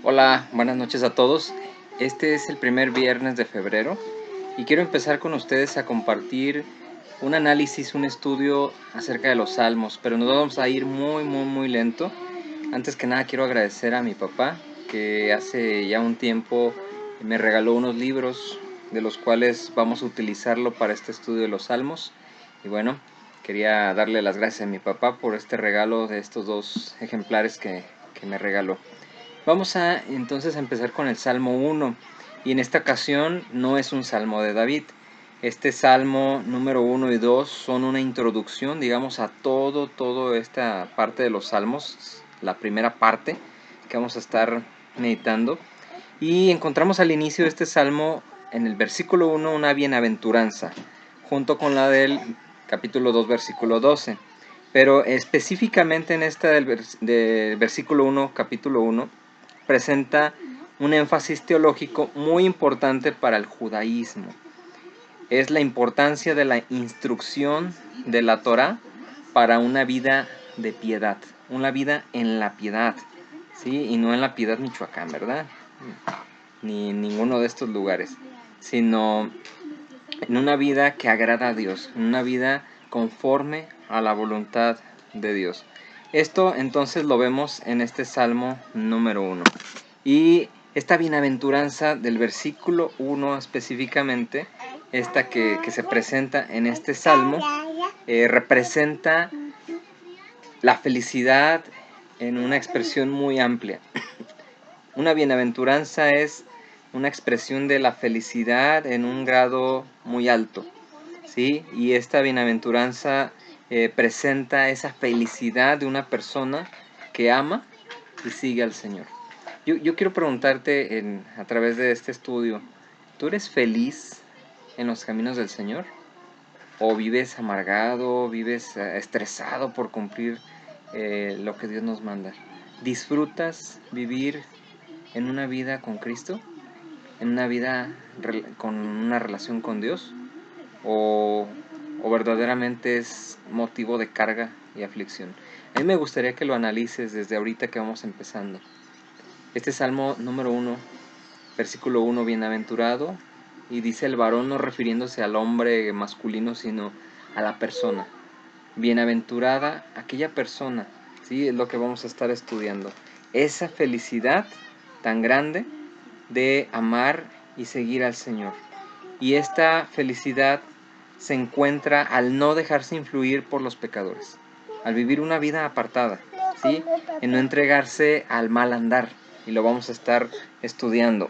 Hola, buenas noches a todos. Este es el primer viernes de febrero y quiero empezar con ustedes a compartir un análisis, un estudio acerca de los salmos, pero nos vamos a ir muy lento. Antes que nada quiero agradecer a mi papá que hace ya un tiempo me regaló unos libros de los cuales vamos a utilizarlo para este estudio de los salmos. Y bueno, quería darle las gracias a mi papá por este regalo de estos dos ejemplares que me regaló. Vamos a entonces a empezar con el Salmo 1 y en esta ocasión no es un salmo de David. Este salmo número 1 y 2 son una introducción, digamos, a toda esta parte de los salmos, la primera parte que vamos a estar meditando. Y encontramos al inicio de este salmo, en el versículo 1, una bienaventuranza, junto con la del capítulo 2, versículo 12. Pero específicamente en esta del versículo 1, capítulo 1, presenta un énfasis teológico muy importante para el judaísmo. Es la importancia de la instrucción de la Torá para una vida de piedad, una vida en la piedad, ¿sí? Y no en la Piedad, Michoacán, ¿verdad? Ni en ninguno de estos lugares, sino en una vida que agrada a Dios, en una vida conforme a la voluntad de Dios. Esto entonces lo vemos en este Salmo número 1. Y esta bienaventuranza del versículo 1 específicamente, esta que se presenta en este Salmo, representa la felicidad en una expresión muy amplia. Una bienaventuranza es una expresión de la felicidad en un grado muy alto, ¿sí? Y esta bienaventuranza presenta esa felicidad de una persona que ama y sigue al Señor. Yo quiero preguntarte a través de este estudio, ¿tú eres feliz en los caminos del Señor? ¿O vives amargado, vives estresado por cumplir lo que Dios nos manda? ¿Disfrutas vivir en una vida con Cristo? ¿En una vida con una relación con Dios? ¿O verdaderamente es motivo de carga y aflicción? A mí me gustaría que lo analices desde ahorita que vamos empezando. Este Salmo número 1, versículo 1, bienaventurado, y dice el varón no refiriéndose al hombre masculino, sino a la persona. Bienaventurada aquella persona, ¿sí? Es lo que vamos a estar estudiando. Esa felicidad tan grande de amar y seguir al Señor. Y esta felicidad se encuentra al no dejarse influir por los pecadores, al vivir una vida apartada, ¿sí? En no entregarse al mal andar, y lo vamos a estar estudiando,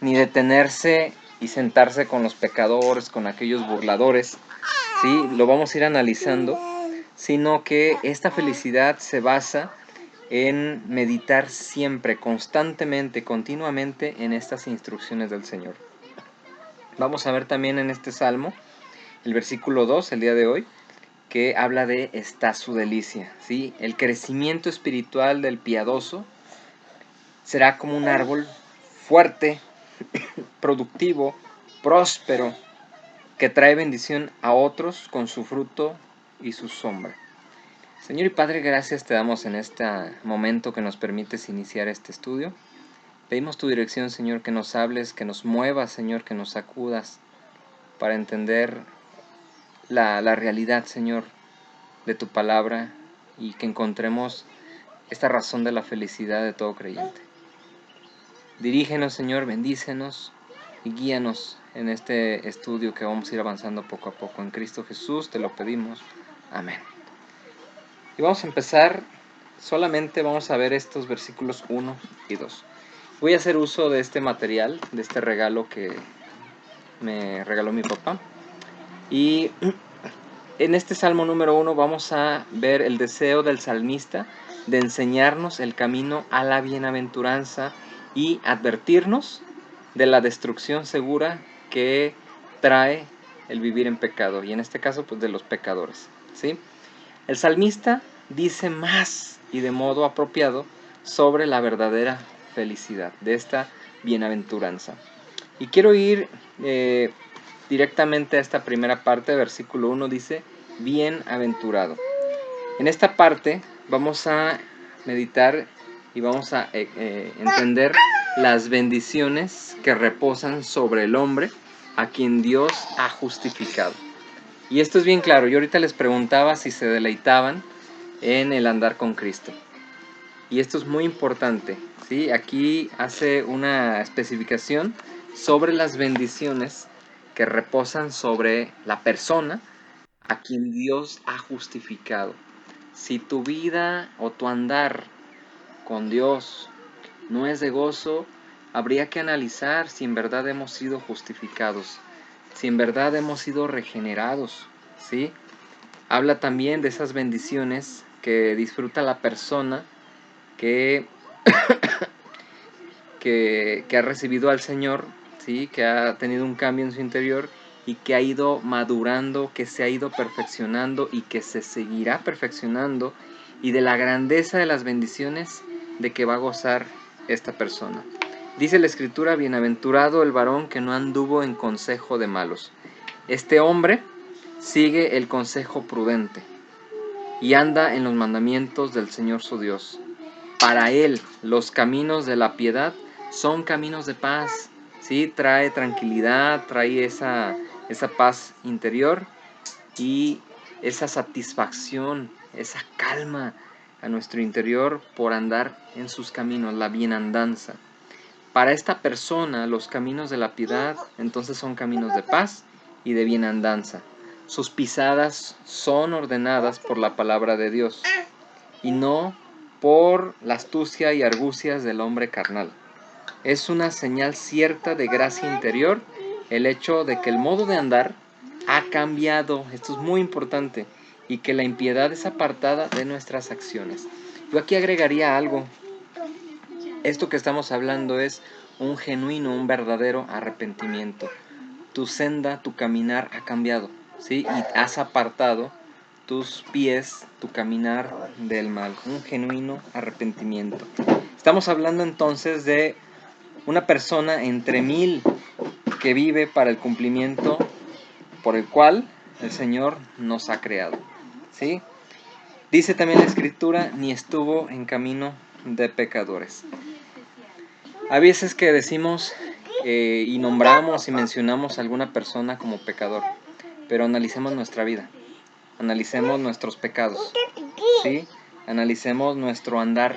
ni detenerse y sentarse con los pecadores, con aquellos burladores, ¿sí? Lo vamos a ir analizando, sino que esta felicidad se basa en meditar siempre, constantemente, continuamente en estas instrucciones del Señor. Vamos a ver también en este salmo, el versículo 2, el día de hoy, que habla de está su delicia, ¿sí? El crecimiento espiritual del piadoso será como un árbol fuerte, productivo, próspero, que trae bendición a otros con su fruto y su sombra. Señor y Padre, gracias te damos en este momento que nos permites iniciar este estudio. Pedimos tu dirección, Señor, que nos hables, que nos muevas, Señor, que nos sacudas para entender la realidad, Señor, de tu palabra y que encontremos esta razón de la felicidad de todo creyente. Dirígenos, Señor, bendícenos y guíanos en este estudio que vamos a ir avanzando poco a poco. En Cristo Jesús te lo pedimos. Amén. Y vamos a empezar, solamente vamos a ver estos versículos 1 y 2. Voy a hacer uso de este material, de este regalo que me regaló mi papá. Y en este Salmo número 1 vamos a ver el deseo del salmista de enseñarnos el camino a la bienaventuranza y advertirnos de la destrucción segura que trae el vivir en pecado, y en este caso pues de los pecadores, ¿sí? El salmista dice más y de modo apropiado sobre la verdadera felicidad de esta bienaventuranza. Y quiero ir directamente a esta primera parte, versículo 1 dice, bienaventurado. En esta parte vamos a meditar y vamos a entender las bendiciones que reposan sobre el hombre a quien Dios ha justificado. Y esto es bien claro. Yo ahorita les preguntaba si se deleitaban en el andar con Cristo. Y esto es muy importante, ¿sí? Aquí hace una especificación sobre las bendiciones que reposan sobre la persona a quien Dios ha justificado. Si tu vida o tu andar con Dios no es de gozo, habría que analizar si en verdad hemos sido justificados, si en verdad hemos sido regenerados, ¿sí? Habla también de esas bendiciones que disfruta la persona que, que ha recibido al Señor, ¿sí? Que ha tenido un cambio en su interior y que ha ido madurando, que se ha ido perfeccionando y que se seguirá perfeccionando, y de la grandeza de las bendiciones de que va a gozar esta persona. Dice la Escritura: bienaventurado el varón que no anduvo en consejo de malos. Este hombre sigue el consejo prudente y anda en los mandamientos del Señor su Dios. Para él los caminos de la piedad son caminos de paz, ¿sí? Trae tranquilidad, trae esa paz interior y esa satisfacción, esa calma a nuestro interior por andar en sus caminos, la bienandanza. Para esta persona los caminos de la piedad entonces son caminos de paz y de bienandanza. Sus pisadas son ordenadas por la palabra de Dios y no por la astucia y argucias del hombre carnal. Es una señal cierta de gracia interior el hecho de que el modo de andar ha cambiado, esto es muy importante, y que la impiedad es apartada de nuestras acciones. Yo aquí agregaría algo. Esto que estamos hablando es un genuino, un verdadero arrepentimiento. Tu senda, tu caminar ha cambiado, ¿sí? Y has apartado tus pies, tu caminar del mal. Un genuino arrepentimiento. Estamos hablando entonces de una persona entre mil que vive para el cumplimiento por el cual el Señor nos ha creado, ¿sí? Dice también la Escritura: ni estuvo en camino de pecadores. Hay veces que decimos y nombramos y mencionamos a alguna persona como pecador, pero analicemos nuestra vida, analicemos nuestros pecados, ¿sí? Analicemos nuestro andar.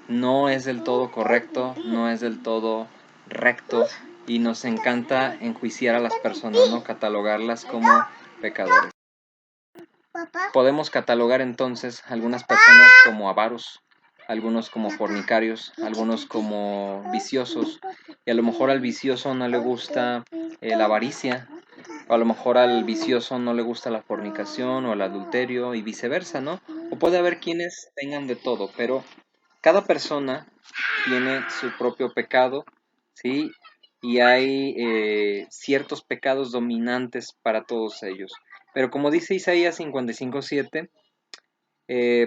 No es del todo correcto, no es del todo recto, y nos encanta enjuiciar a las personas, ¿no? Catalogarlas como pecadores. Podemos catalogar entonces a algunas personas como avaros, algunos como fornicarios, algunos como viciosos, y a lo mejor al vicioso no le gusta la avaricia, o a lo mejor al vicioso no le gusta la fornicación o el adulterio, y viceversa, ¿no? O puede haber quienes tengan de todo, pero cada persona tiene su propio pecado, ¿sí? Y hay ciertos pecados dominantes para todos ellos. Pero como dice Isaías 55:7,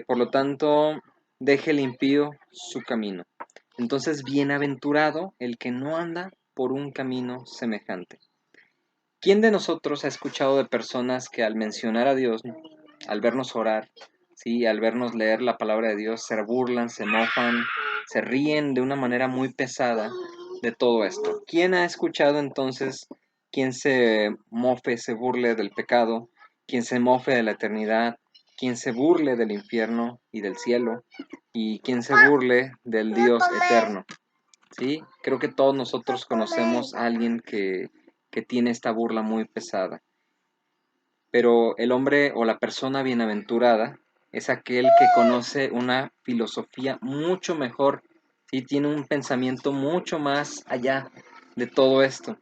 por lo tanto, deje el impío su camino. Entonces, bienaventurado el que no anda por un camino semejante. ¿Quién de nosotros ha escuchado de personas que al mencionar a Dios, al vernos orar, ¿sí? Al vernos leer la palabra de Dios, se burlan, se mofan, se ríen de una manera muy pesada de todo esto? ¿Quién ha escuchado entonces quien se mofe, se burle del pecado, quien se mofe de la eternidad, quien se burle del infierno y del cielo, y quien se burle del Dios eterno? ¿Sí? Creo que todos nosotros conocemos a alguien que tiene esta burla muy pesada. Pero el hombre o la persona bienaventurada es aquel que conoce una filosofía mucho mejor, ¿sí? Tiene un pensamiento mucho más allá de todo esto.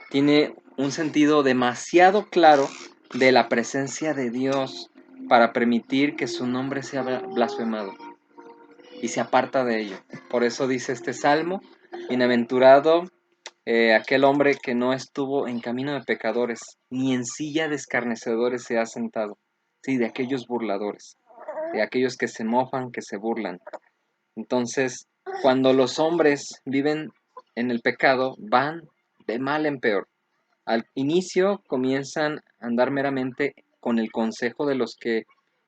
Tiene un sentido demasiado claro de la presencia de Dios para permitir que su nombre sea blasfemado, y se aparta de ello. Por eso dice este salmo: bienaventurado aquel hombre que no estuvo en camino de pecadores, ni en silla de escarnecedores se ha sentado. Sí, de aquellos burladores, de aquellos que se mofan, que se burlan. Entonces, cuando los hombres viven en el pecado, van de mal en peor. Al inicio comienzan a andar meramente con el consejo de los que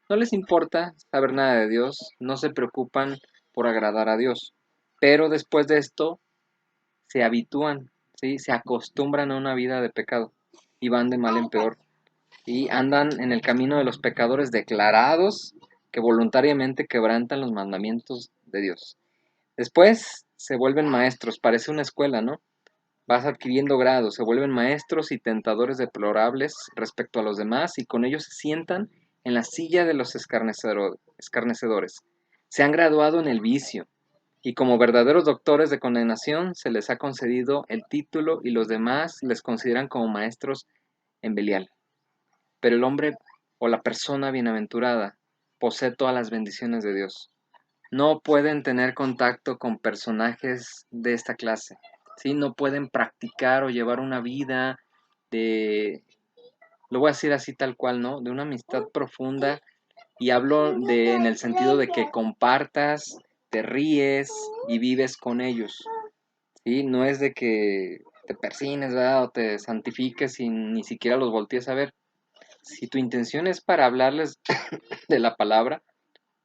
no les importa saber nada de Dios, no se preocupan por agradar a Dios. Pero después de esto se habitúan, ¿sí? Se acostumbran a una vida de pecado y van de mal en peor. Y andan en el camino de los pecadores declarados que voluntariamente quebrantan los mandamientos de Dios. Después se vuelven maestros, parece una escuela, ¿no? Vas adquiriendo grados, se vuelven maestros y tentadores deplorables respecto a los demás y con ellos se sientan en la silla de los escarnecedores. Se han graduado en el vicio y como verdaderos doctores de condenación se les ha concedido el título y los demás les consideran como maestros en Belial. Pero el hombre o la persona bienaventurada posee todas las bendiciones de Dios. No pueden tener contacto con personajes de esta clase, ¿sí? No pueden practicar o llevar una vida de, lo voy a decir así tal cual, ¿no? De una amistad profunda y hablo de en el sentido de que compartas, te ríes y vives con ellos, ¿sí? No es de que te persines, ¿verdad? O te santifiques y ni siquiera los voltees a ver. Si tu intención es para hablarles de la palabra,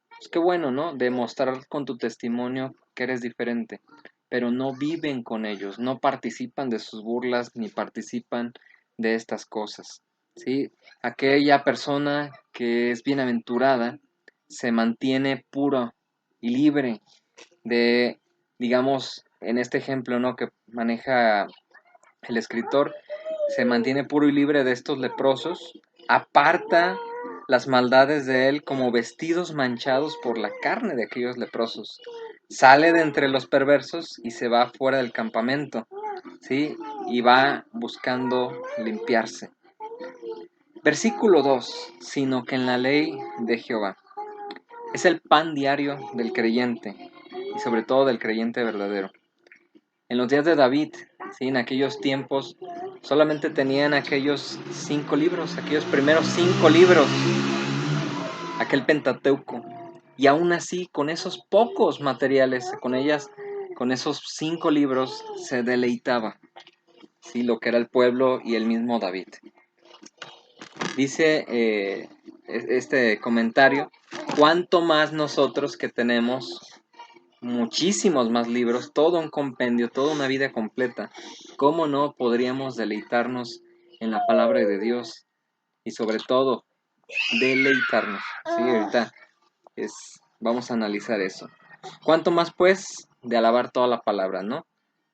pues qué bueno, ¿no? Demostrar con tu testimonio que eres diferente, pero no viven con ellos, no participan de sus burlas ni participan de estas cosas, ¿sí? Aquella persona que es bienaventurada se mantiene puro y libre de, digamos, en este ejemplo, ¿no? Que maneja el escritor, se mantiene puro y libre de estos leprosos, aparta las maldades de él como vestidos manchados por la carne de aquellos leprosos. Sale de entre los perversos y se va fuera del campamento, ¿sí? Y va buscando limpiarse. Versículo 2, sino que en la ley de Jehová. Es el pan diario del creyente y sobre todo del creyente verdadero. En los días de David, ¿sí? En aquellos tiempos, solamente tenían aquellos 5 libros, aquellos primeros 5 libros, aquel Pentateuco. Y aún así, con esos pocos materiales, con esos 5 libros, se deleitaba, ¿sí? Lo que era el pueblo y el mismo David. Dice este comentario, ¿cuánto más nosotros que tenemos muchísimos más libros, todo un compendio, toda una vida completa? ¿Cómo no podríamos deleitarnos en la palabra de Dios? Y sobre todo, deleitarnos. Sí, ahorita vamos a analizar eso. ¿Cuánto más pues de alabar toda la palabra, no?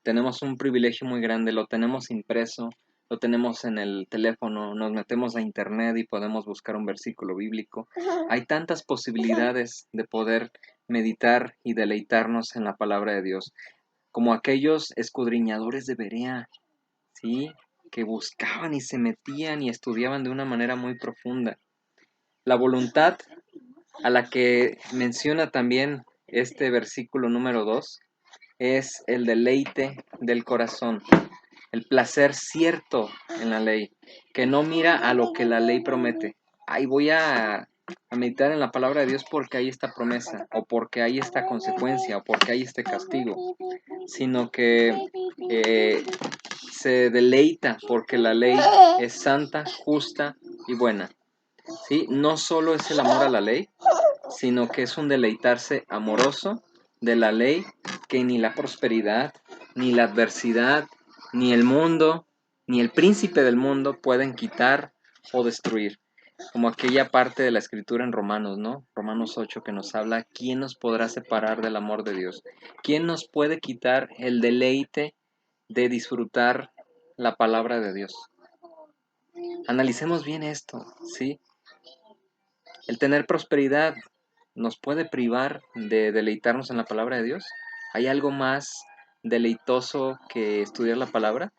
Tenemos un privilegio muy grande, lo tenemos impreso, lo tenemos en el teléfono, nos metemos a internet y podemos buscar un versículo bíblico. Hay tantas posibilidades de poder meditar y deleitarnos en la palabra de Dios, como aquellos escudriñadores de Berea, ¿sí? Que buscaban y se metían y estudiaban de una manera muy profunda. La voluntad a la que menciona también este versículo número 2 es el deleite del corazón, el placer cierto en la ley, que no mira a lo que la ley promete. Ahí voy a meditar en la palabra de Dios porque hay esta promesa, o porque hay esta consecuencia, o porque hay este castigo, sino que se deleita porque la ley es santa, justa y buena. ¿Sí? No solo es el amor a la ley, sino que es un deleitarse amoroso de la ley que ni la prosperidad, ni la adversidad, ni el mundo, ni el príncipe del mundo pueden quitar o destruir. Como aquella parte de la escritura en Romanos, ¿no? Romanos 8 que nos habla, ¿quién nos podrá separar del amor de Dios? ¿Quién nos puede quitar el deleite de disfrutar la palabra de Dios? Analicemos bien esto, ¿sí? El tener prosperidad nos puede privar de deleitarnos en la palabra de Dios. ¿Hay algo más deleitoso que estudiar la palabra?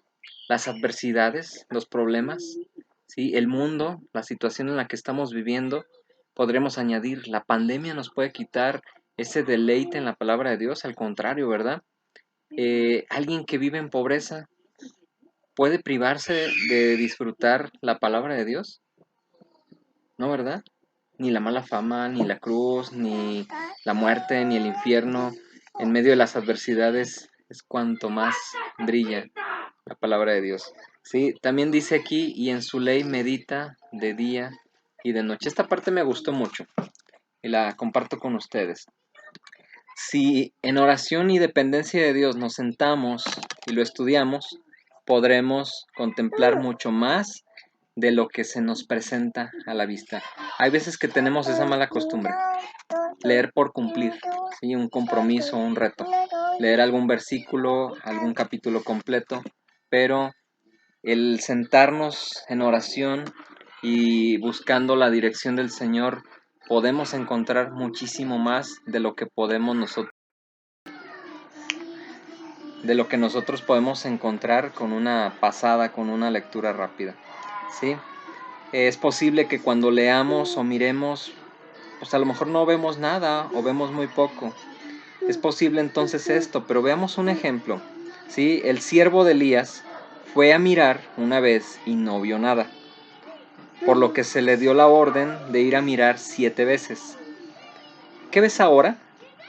Las adversidades, los problemas, ¿sí? El mundo, la situación en la que estamos viviendo, podremos añadir, la pandemia nos puede quitar ese deleite en la palabra de Dios, al contrario, ¿verdad? Alguien que vive en pobreza puede privarse de disfrutar la palabra de Dios, ¿no, verdad? Ni la mala fama, ni la cruz, ni la muerte, ni el infierno. En medio de las adversidades es cuanto más brilla la palabra de Dios. Sí, también dice aquí, y en su ley medita de día y de noche. Esta parte me gustó mucho y la comparto con ustedes. Si en oración y dependencia de Dios nos sentamos y lo estudiamos, podremos contemplar mucho más de lo que se nos presenta a la vista. Hay veces que tenemos esa mala costumbre, leer por cumplir, ¿sí? Un compromiso, un reto, leer algún versículo, algún capítulo completo, pero el sentarnos en oración y buscando la dirección del Señor, podemos encontrar muchísimo más de lo que podemos nosotros, de lo que nosotros podemos encontrar con una pasada, con una lectura rápida, ¿sí? Es posible que cuando leamos o miremos, pues a lo mejor no vemos nada o vemos muy poco. Es posible entonces esto, pero veamos un ejemplo, ¿sí? El siervo de Elías fue a mirar una vez y no vio nada, por lo que se le dio la orden de ir a mirar 7 veces. ¿Qué ves ahora?,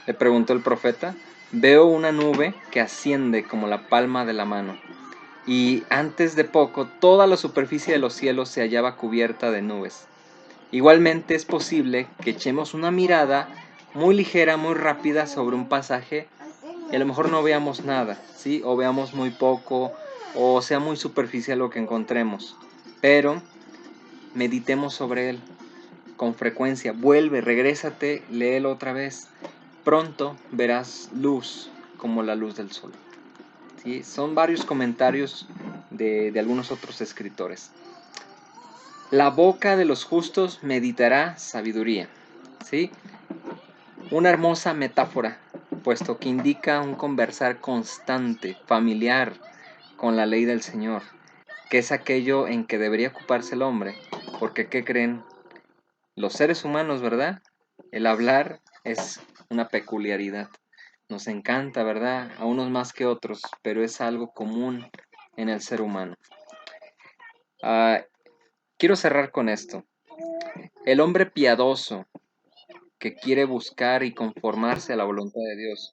le preguntó el profeta. Veo una nube que asciende como la palma de la mano, y antes de poco toda la superficie de los cielos se hallaba cubierta de nubes. Igualmente es posible que echemos una mirada muy ligera, muy rápida sobre un pasaje y a lo mejor no veamos nada, ¿sí? O veamos muy poco, o sea muy superficial lo que encontremos. Pero meditemos sobre él con frecuencia. Vuelve, regrésate, léelo otra vez. Pronto verás luz como la luz del sol. ¿Sí? Son varios comentarios de algunos otros escritores. La boca de los justos meditará sabiduría. ¿Sí? Una hermosa metáfora, puesto que indica un conversar constante, familiar, con la ley del Señor, que es aquello en que debería ocuparse el hombre, porque ¿qué creen? Los seres humanos, ¿verdad? El hablar es una peculiaridad. Nos encanta, ¿verdad? A unos más que otros, pero es algo común en el ser humano. Ah, quiero cerrar con esto. El hombre piadoso que quiere buscar y conformarse a la voluntad de Dios,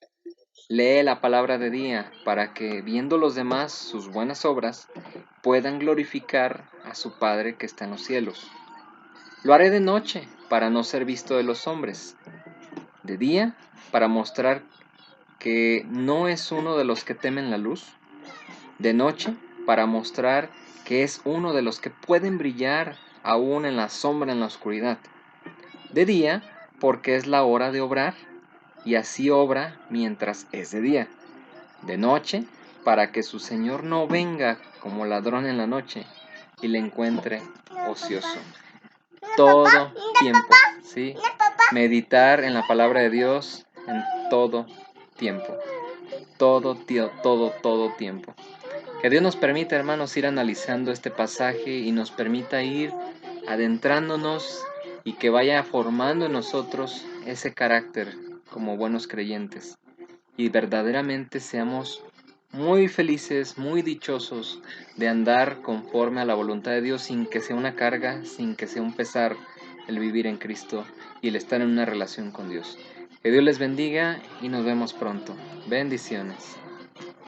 lee la palabra de día para que, viendo los demás sus buenas obras, puedan glorificar a su Padre que está en los cielos. Lo haré de noche para no ser visto de los hombres, de día para mostrar que no es uno de los que temen la luz, de noche para mostrar que es uno de los que pueden brillar aún en la sombra, en la oscuridad, de día porque es la hora de obrar y así obra mientras es de día, de noche para que su Señor no venga como ladrón en la noche y le encuentre ocioso. Todo tiempo, ¿sí? Meditar en la palabra de Dios en todo tiempo. Todo tiempo. Que Dios nos permita, hermanos, ir analizando este pasaje y nos permita ir adentrándonos y que vaya formando en nosotros ese carácter como buenos creyentes. Y verdaderamente seamos muy felices, muy dichosos de andar conforme a la voluntad de Dios sin que sea una carga, sin que sea un pesar el vivir en Cristo y el estar en una relación con Dios. Que Dios les bendiga y nos vemos pronto. Bendiciones.